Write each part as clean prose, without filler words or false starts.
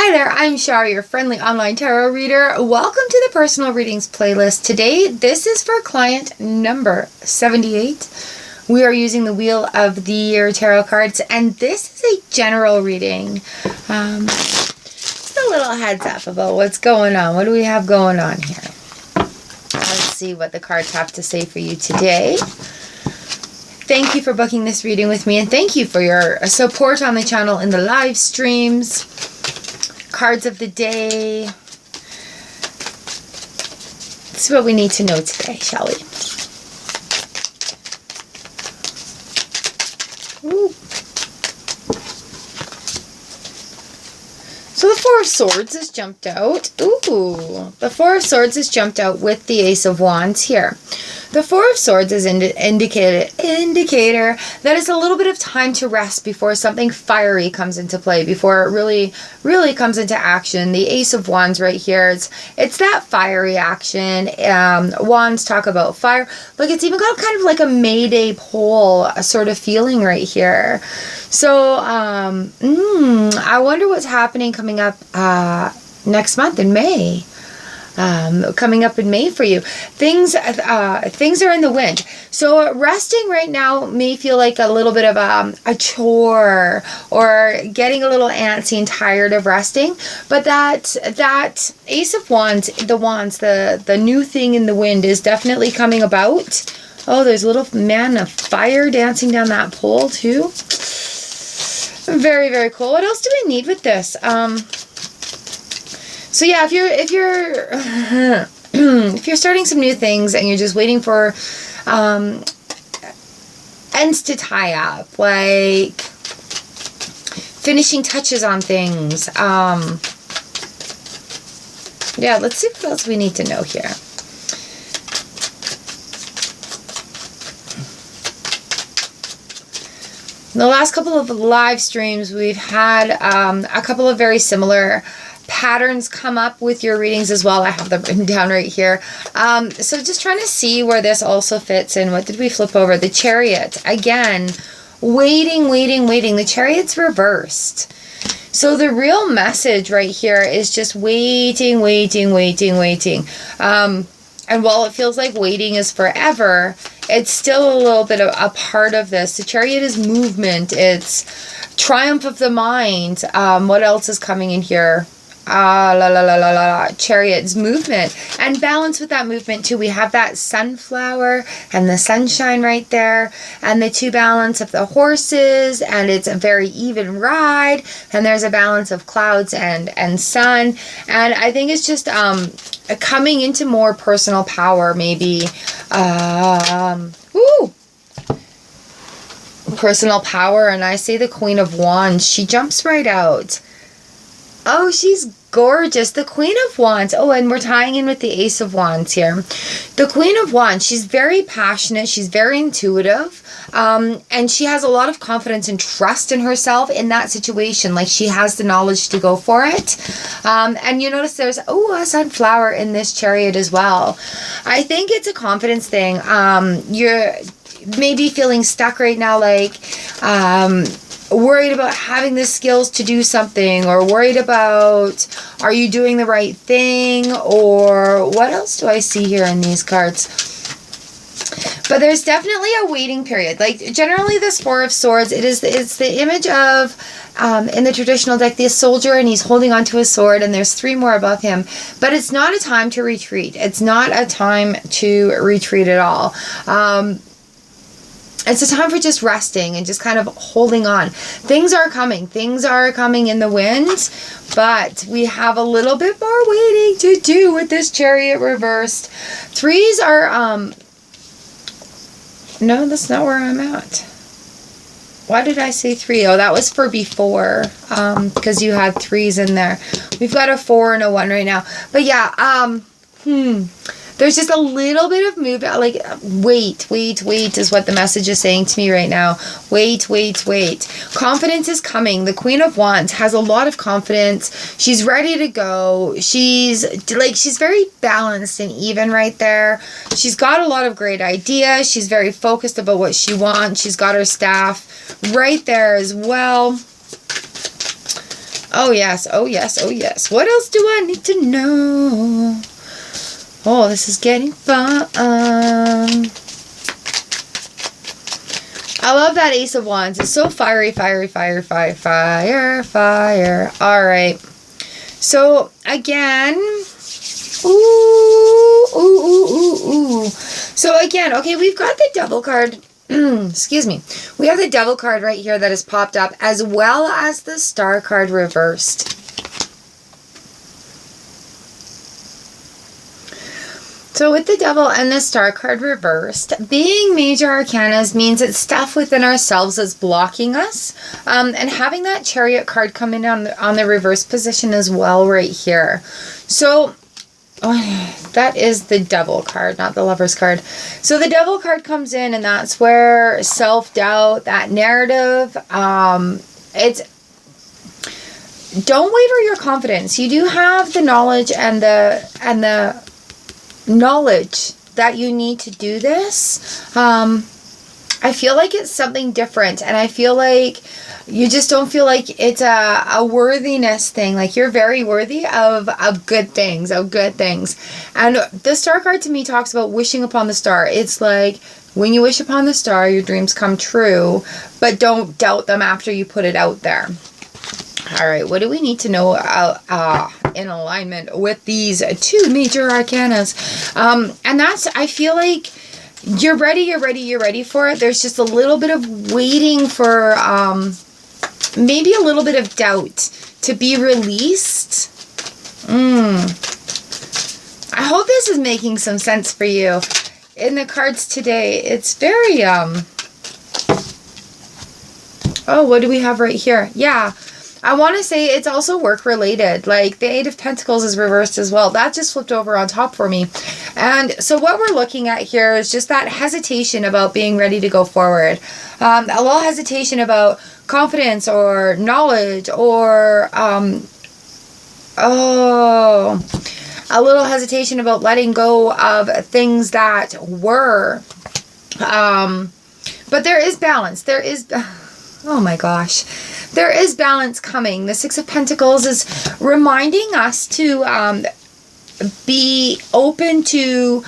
Hi there, I'm Shar, your friendly online tarot reader. Welcome to the personal readings playlist. Today, this is for client number 78. We are using the Wheel of the Year tarot cards, and this is a general reading. Just a little heads up about what's going on. What do we have going on here? Let's see what the cards have to say for you today. Thank you for booking this reading with me, and thank you for your support on the channel in the live streams. Cards of the day. This is what we need to know today, shall we? Ooh. So the Four of Swords has jumped out. Ooh, the Four of Swords has jumped out with the Ace of Wands here. The Four of Swords is an indicator that it's a little bit of time to rest before something fiery comes into play, before it really comes into action. The Ace of Wands right here, it's that fiery action. Wands talk about fire. Look, it's even got kind of like a Mayday pole sort of feeling right here. So I wonder what's happening coming up next month in May. Coming up in May for you. Things are in the wind. So resting right now may feel like a little bit of a chore, or getting a little antsy and tired of resting. But that Ace of Wands, the new thing in the wind is definitely coming about. Oh, there's a little man of fire dancing down that pole too. Very, very cool. What else do we need with this? So yeah, if you're starting some new things and you're just waiting for ends to tie up, like finishing touches on things. Yeah, let's see what else we need to know here. In the last couple of live streams, we've had a couple of very similar patterns come up with your readings as well. I have them written down right here. So just trying to see where this also fits in. What did we flip over? The Chariot. Again, waiting. The Chariot's reversed. So the real message right here is just waiting. And while it feels like waiting is forever, it's still a little bit of a part of this. The Chariot is movement. It's triumph of the mind. What else is coming in here? Chariot's movement and balance with that movement too. We have that sunflower and the sunshine right there, and the two balance of the horses, and it's a very even ride, and there's a balance of clouds and sun. And I think it's just coming into more personal power, maybe. Personal power. And I say the Queen of Wands, she jumps right out. Oh, she's gorgeous. The Queen of Wands. Oh, and we're tying in with the Ace of Wands here. The Queen of Wands, she's very passionate. She's very intuitive. And she has a lot of confidence and trust in herself in that situation. Like, she has the knowledge to go for it. And you notice there's, a sunflower in this Chariot as well. I think it's a confidence thing. You're maybe feeling stuck right now, like, worried about having the skills to do something, or worried about, are you doing the right thing, or what else do I see here in these cards? But there's definitely a waiting period. Like, generally this Four of Swords, it's the image of, in the traditional deck, the soldier, and he's holding onto his sword, and there's three more above him. But it's not a time to retreat. It's not a time to retreat at all. It's a time for just resting and just kind of holding on. Things are coming. Things are coming in the wind, but we have a little bit more waiting to do with this Chariot reversed. Threes are, no, that's not where I'm at. Why did I say three? Oh, that was for before, because you had threes in there. We've got a 4 and a 1 right now. But yeah, there's just a little bit of movement, like wait is what the message is saying to me right now. Wait. Confidence is coming. The Queen of Wands has a lot of confidence. She's ready to go. She's very balanced and even right there. She's got a lot of great ideas. She's very focused about what she wants. She's got her staff right there as well. Oh, yes. Oh, yes. Oh, yes. What else do I need to know? Oh, this is getting fun. I love that Ace of Wands. It's so fiery, fiery, fire, fire, fire, fire. All right. So, again, ooh, ooh, ooh, ooh, ooh. So, again, okay, we've got the Devil card. Excuse me. We have the Devil card right here that has popped up, as well as the Star card reversed. So with the Devil and the Star card reversed, being major arcanas means it's stuff within ourselves that's blocking us. And having that Chariot card come in on the reverse position as well right here. So that is the Devil card, not the Lover's card. So the Devil card comes in, and that's where self-doubt, that narrative, it's, don't waver your confidence. You do have the knowledge and the knowledge that you need to do this. I feel like it's something different, and I feel like you just don't feel like it's a worthiness thing. Like, you're very worthy of good things, And the Star card to me talks about wishing upon the star. It's like, when you wish upon the star, your dreams come true, but don't doubt them after you put it out there. All right, what do we need to know in alignment with these two major arcanas? And that's, I feel like you're ready for it. There's just a little bit of waiting for maybe a little bit of doubt to be released. I hope this is making some sense for you. In the cards today, it's very, oh, what do we have right here? Yeah. I want to say it's also work-related. Like, the Eight of Pentacles is reversed as well. That just flipped over on top for me. And so what we're looking at here is just that hesitation about being ready to go forward. A little hesitation about confidence or knowledge, or, a little hesitation about letting go of things that were. But there is balance. There is... Oh my gosh. There is balance coming. The Six of Pentacles is reminding us to be open to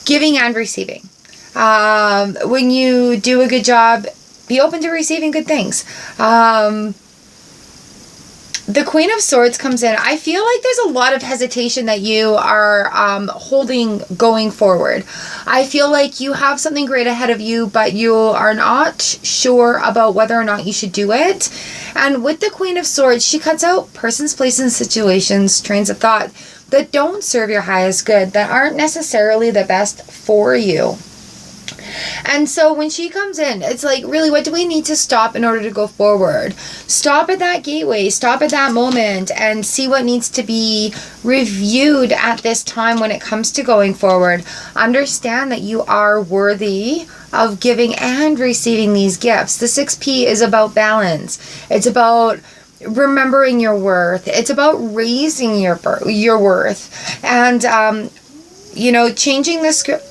giving and receiving. When you do a good job, be open to receiving good things. The Queen of Swords comes in. I feel like there's a lot of hesitation that you are holding going forward. I feel like you have something great ahead of you, but you are not sure about whether or not you should do it. And with the Queen of Swords, she cuts out persons, places, situations, trains of thought that don't serve your highest good, that aren't necessarily the best for you. And so when she comes in, it's like, really, what do we need to stop in order to go forward? Stop at that gateway, stop at that moment, and see what needs to be reviewed at this time when it comes to going forward. Understand that you are worthy of giving and receiving these gifts. The 6P is about balance. It's about remembering your worth. It's about raising your worth. And, changing the script.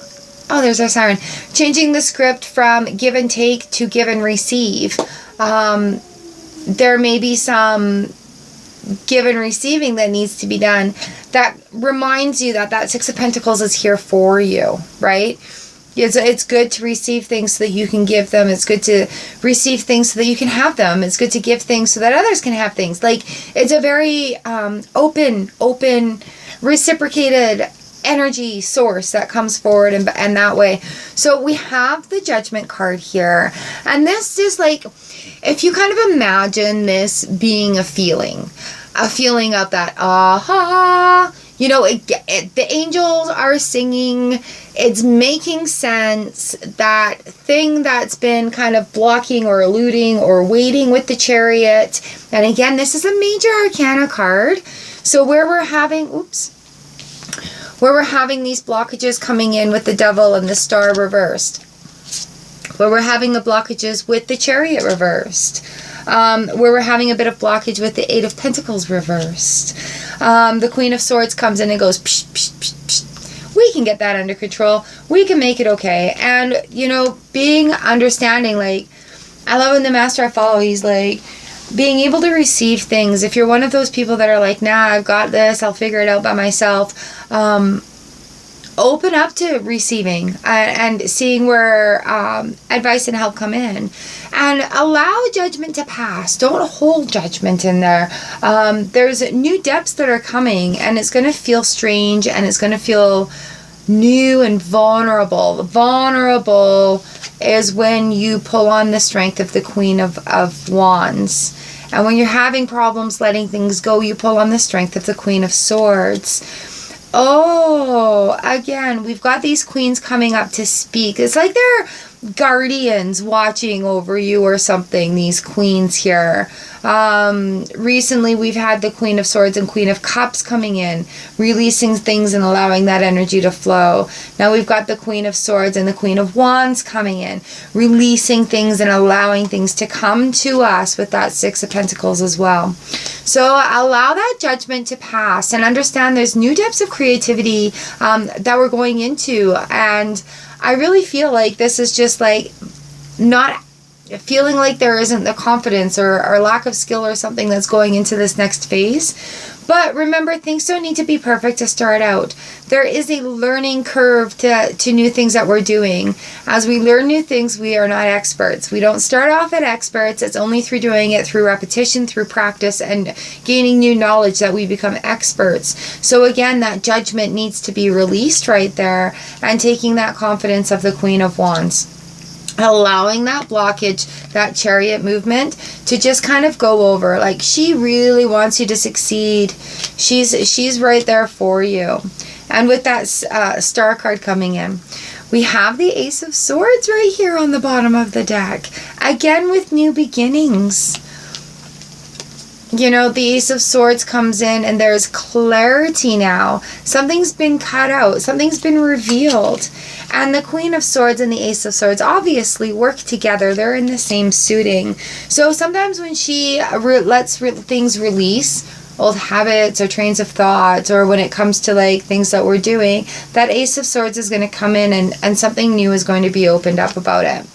Oh, there's our siren. Changing the script from give and take to give and receive. There may be some give and receiving that needs to be done that reminds you that Six of Pentacles is here for you, right? It's good to receive things so that you can give them. It's good to receive things so that you can have them. It's good to give things so that others can have things. Like, it's a very open, reciprocated energy source that comes forward and that way. So we have the Judgment card here, and this is like, if you kind of imagine this being a feeling of that aha, the angels are singing, it's making sense, that thing that's been kind of blocking or eluding or waiting with the Chariot. And again, this is a major arcana card, so where we're having these blockages coming in with the Devil and the Star reversed, where we're having the blockages with the Chariot reversed, where we're having a bit of blockage with the Eight of Pentacles reversed. The Queen of Swords comes in and goes, psh, psh, psh, psh. We can get that under control. We can make it okay. And, being understanding, like, I love in the Master I Follow, he's like, being able to receive things. If you're one of those people that are like, nah, I've got this, I'll figure it out by myself, open up to receiving and seeing where advice and help come in, and allow judgment to pass. Don't hold judgment in there. There's new depths that are coming, and it's going to feel strange, and it's going to feel new and vulnerable. Vulnerable is when you pull on the strength of the Queen of Wands. And when you're having problems letting things go, you pull on the strength of the Queen of Swords. Oh, again, we've got these queens coming up to speak. It's like they're guardians watching over you or something, these queens here. Recently, we've had the Queen of Swords and Queen of Cups coming in, releasing things and allowing that energy to flow. Now we've got the Queen of Swords and the Queen of Wands coming in, releasing things and allowing things to come to us with that Six of Pentacles as well. So allow that judgment to pass and understand there's new depths of creativity that we're going into. And I really feel like this is just like not feeling like there isn't the confidence or lack of skill or something that's going into this next phase. But remember, things don't need to be perfect to start out. There is a learning curve to new things that we're doing. As we learn new things, we are not experts. We don't start off at experts. It's only through doing it, through repetition, through practice, and gaining new knowledge that we become experts. So again, that judgment needs to be released right there, and taking that confidence of the Queen of Wands. Allowing that blockage, that Chariot movement, to just kind of go over. Like, she really wants you to succeed. She's right there for you. And with that Star card coming in, we have the Ace of Swords right here on the bottom of the deck. Again, with new beginnings. You know, the Ace of Swords comes in and there's clarity now. Something's been cut out. Something's been revealed. And the Queen of Swords and the Ace of Swords obviously work together. They're in the same suiting. So sometimes when she lets things release, old habits or trains of thought, or when it comes to like things that we're doing, that Ace of Swords is going to come in and something new is going to be opened up about it.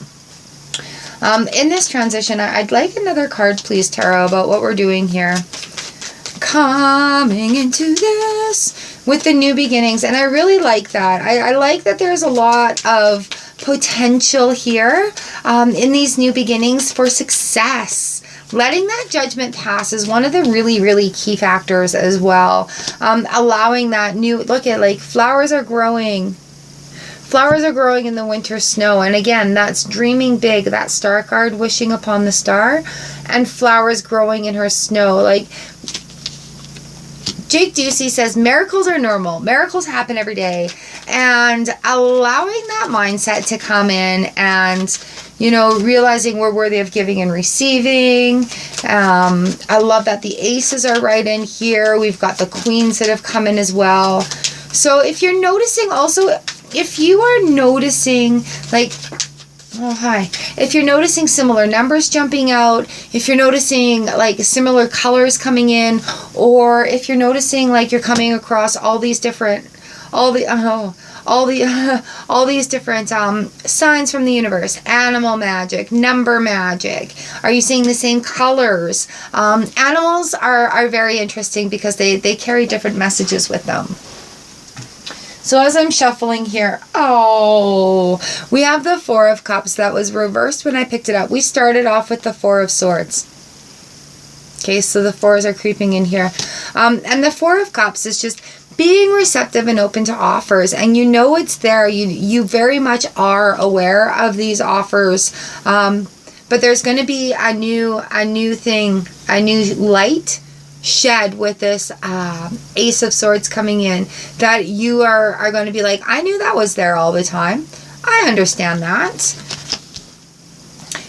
In this transition, I'd like another card, please, Tarot, about what we're doing here. Coming into this with the new beginnings. And I really like that. I like that there's a lot of potential here in these new beginnings for success. Letting that judgment pass is one of the really, really key factors as well. Allowing that new, look at, like, flowers are growing. Flowers are growing in the winter snow. And again, that's dreaming big. That Star card, wishing upon the star, and flowers growing in her snow. Like, Jake Ducey says, miracles are normal. Miracles happen every day. And allowing that mindset to come in and, you know, realizing we're worthy of giving and receiving. I love that the aces are right in here. We've got the queens that have come in as well. So if you're noticing also, if you are noticing, like, oh, hi. If you're noticing similar numbers jumping out, if you're noticing like similar colors coming in, or if you're noticing like you're coming across all these different, all these different signs from the universe, animal magic, number magic. Are you seeing the same colors? Animals are very interesting because they carry different messages with them. So as I'm shuffling here, we have the Four of Cups that was reversed when I picked it up. We started off with the Four of Swords. Okay, so the fours are creeping in here. And the Four of Cups is just being receptive and open to offers. And you know it's there. You very much are aware of these offers. But there's going to be a new thing, a new light shed with this Ace of Swords coming in, that you are going to be like, I knew that was there all the time. I understand that.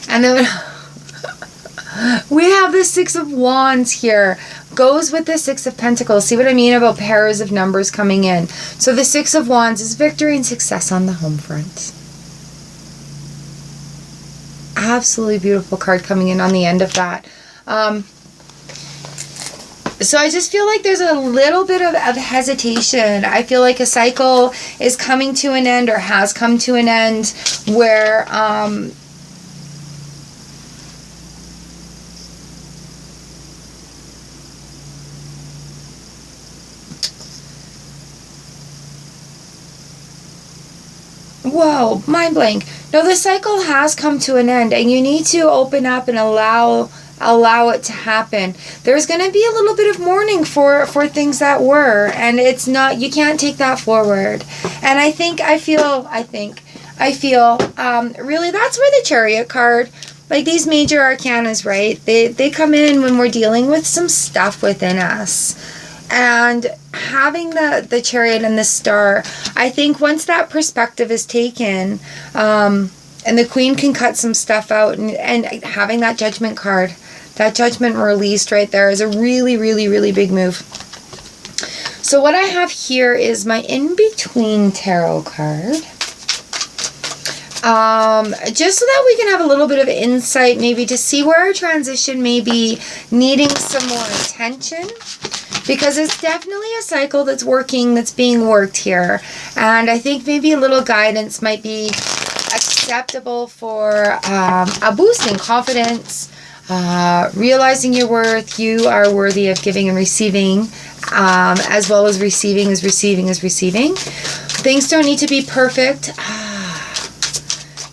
And then we have the Six of Wands here. Goes with the Six of Pentacles. See what I mean about pairs of numbers coming in. So the Six of Wands is victory and success on the home front. Absolutely beautiful card coming in on the end of that. So I just feel like there's a little bit of hesitation. I feel like a cycle is coming to an end, or has come to an end, where Whoa, mind blank. No, the cycle has come to an end, and you need to open up and allow it to happen. There's going to be a little bit of mourning for things that were, and it's not, you can't take that forward. And I feel really that's where the Chariot card, like these major arcanas, right? They come in when we're dealing with some stuff within us. And having the Chariot and the Star, I think once that perspective is taken, and the Queen can cut some stuff out, and having that Judgment card, that Judgment released right there is a really, really, really big move. So what I have here is my in-between tarot card. Just so that we can have a little bit of insight, maybe to see where our transition may be needing some more attention. Because it's definitely a cycle that's being worked here. And I think maybe a little guidance might be acceptable for a boost in confidence, realizing your worth. You are worthy of giving and receiving, as well as receiving is receiving is receiving. Things don't need to be perfect.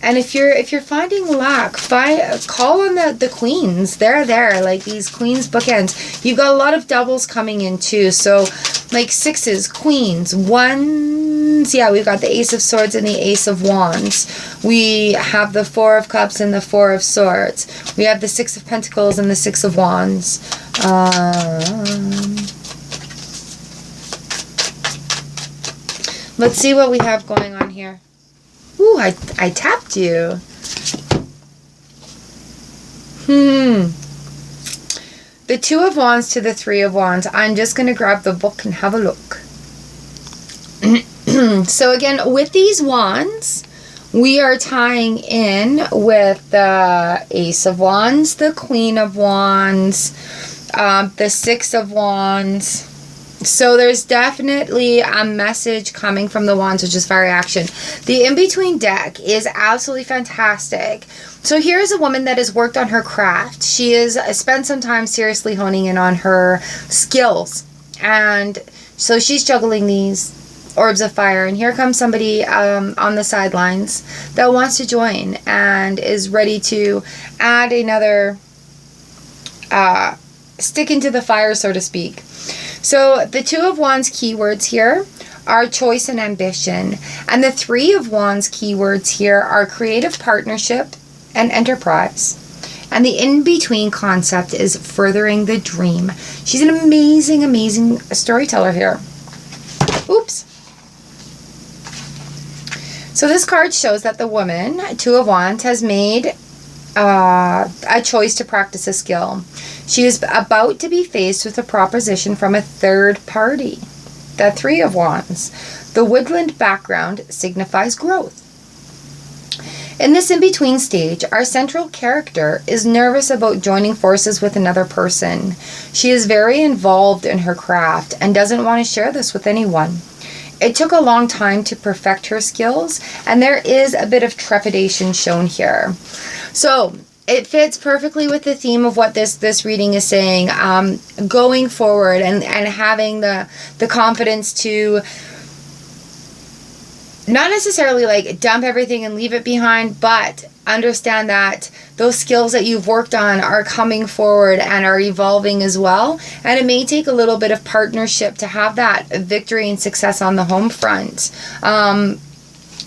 And if you're finding lack, call on the queens. They're there, like these queens bookends. You've got a lot of doubles coming in too. So like sixes, queens, ones. Yeah, we've got the Ace of Swords and the Ace of Wands. We have the Four of Cups and the Four of Swords. We have the Six of Pentacles and the Six of Wands. Let's see what we have going on here. Ooh, I tapped you. The Two of Wands to the Three of Wands. I'm just going to grab the book and have a look. So again, with these wands, we are tying in with the Ace of Wands, the Queen of Wands, the Six of Wands. So there's definitely a message coming from the wands, which is fire action. The in-between deck is absolutely fantastic. So here's a woman that has worked on her craft. She has spent some time seriously honing in on her skills. And so she's juggling these orbs of fire. And here comes somebody on the sidelines that wants to join and is ready to add another stick into the fire, so to speak. So the Two of Wands keywords here are choice and ambition. And the Three of Wands keywords here are creative partnership and enterprise. And the in-between concept is furthering the dream. She's an amazing, amazing storyteller here. Oops. So this card shows that the woman, Two of Wands, has made a choice to practice a skill. She is about to be faced with a proposition from a third party. The Three of Wands. The woodland background signifies growth. In this in-between stage, our central character is nervous about joining forces with another person. She is very involved in her craft and doesn't want to share this with anyone. It took a long time to perfect her skills, and there is a bit of trepidation shown here. So it fits perfectly with the theme of what this reading is saying. Going forward and having the confidence to not necessarily like dump everything and leave it behind, but understand that those skills that you've worked on are coming forward and are evolving as well. And it may take a little bit of partnership to have that victory and success on the home front.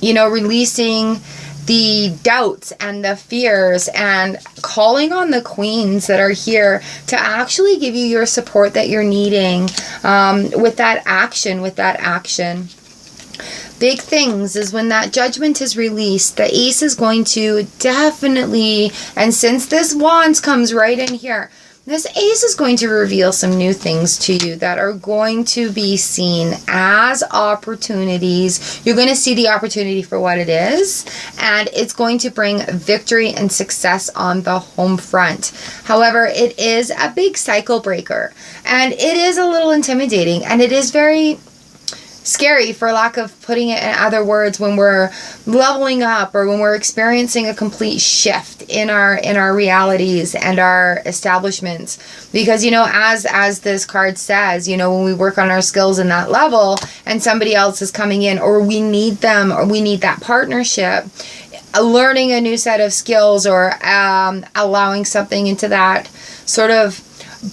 Releasing the doubts and the fears and calling on the queens that are here to actually give you your support that you're needing with that action. Big things is when that judgment is released, the ace is going to definitely, and since this wands comes right in here, this ace is going to reveal some new things to you that are going to be seen as opportunities. You're going to see the opportunity for what it is, and it's going to bring victory and success on the home front. However, it is a big cycle breaker, and it is a little intimidating, and it is very scary, for lack of putting it in other words, when we're leveling up or when we're experiencing a complete shift in our realities and our establishments. Because, you know, as this card says, you know, when we work on our skills in that level and somebody else is coming in, or we need them, or we need that partnership, learning a new set of skills, or allowing something into that sort of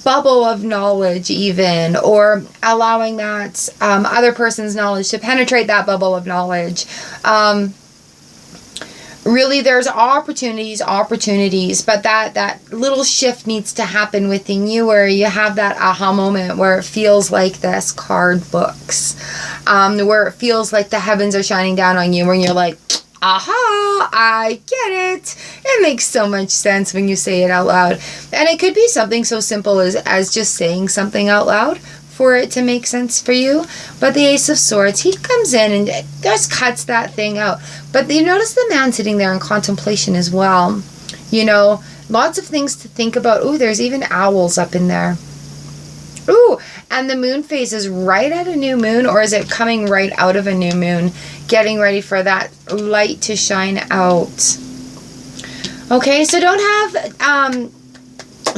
bubble of knowledge even, or allowing that other person's knowledge to penetrate that bubble of knowledge. Really, there's opportunities, but that little shift needs to happen within you, where you have that aha moment where it feels like this card books, where it feels like the heavens are shining down on you, when you're like, aha, I get it. It makes so much sense when you say it out loud. And it could be something so simple as just saying something out loud for it to make sense for you. But the Ace of Swords, he comes in and just cuts that thing out. But you notice the man sitting there in contemplation as well. You know, lots of things to think about. Ooh, there's even owls up in there. Ooh, and the moon phase is right at a new moon, or is it coming right out of a new moon? Getting ready for that light to shine out. Okay, so don't have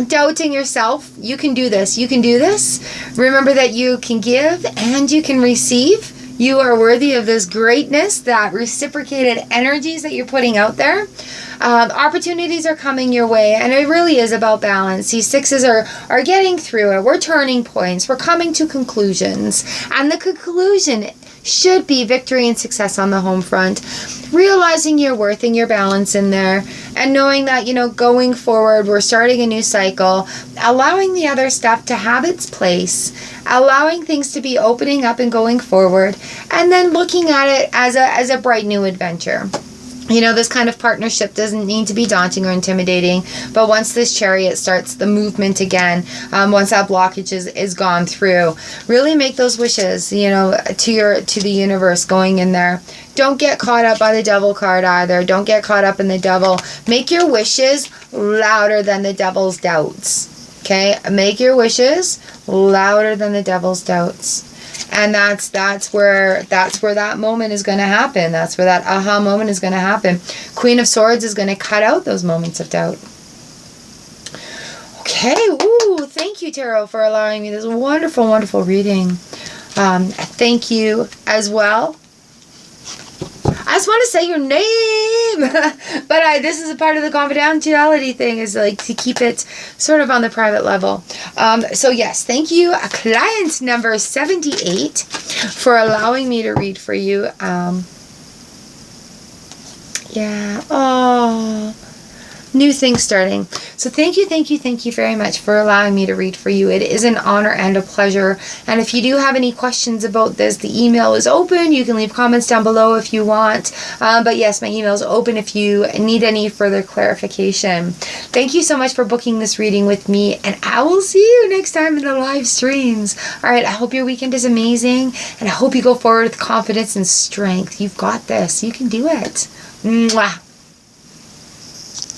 doubt in yourself. You can do this. You can do this. Remember that you can give and you can receive. You are worthy of this greatness, that reciprocated energies that you're putting out there. Opportunities are coming your way, and it really is about balance. These sixes are getting through it. We're turning points. We're coming to conclusions. And the conclusion should be victory and success on the home front. Realizing your worth and your balance in there, and knowing that, you know, going forward, we're starting a new cycle, allowing the other stuff to have its place, allowing things to be opening up and going forward, and then looking at it as a bright new adventure. You know, this kind of partnership doesn't need to be daunting or intimidating, but once this Chariot starts the movement again, once that blockage is gone through, really make those wishes, you know, to the universe going in there. Don't get caught up by the Devil card either. Don't get caught up in the Devil. Make your wishes louder than the Devil's doubts. Okay? Make your wishes louder than the Devil's doubts. And that's where that moment is going to happen. That's where that aha moment is going to happen. Queen of Swords is going to cut out those moments of doubt. Okay. Ooh, thank you, Tarot, for allowing me this wonderful, wonderful reading. Thank you as well. I just want to say your name, but this is a part of the confidentiality thing, is like to keep it sort of on the private level. So yes, thank you, client number 78, for allowing me to read for you. Yeah. Oh. New things starting. So thank you very much for allowing me to read for you. It is an honor and a pleasure. And if you do have any questions about this, the email is open. You can leave comments down below if you want. But yes, my email is open if you need any further clarification. Thank you so much for booking this reading with me, and I will see you next time in the live streams. All right, I hope your weekend is amazing, and I hope you go forward with confidence and strength. You've got this. You can do it. Mwah.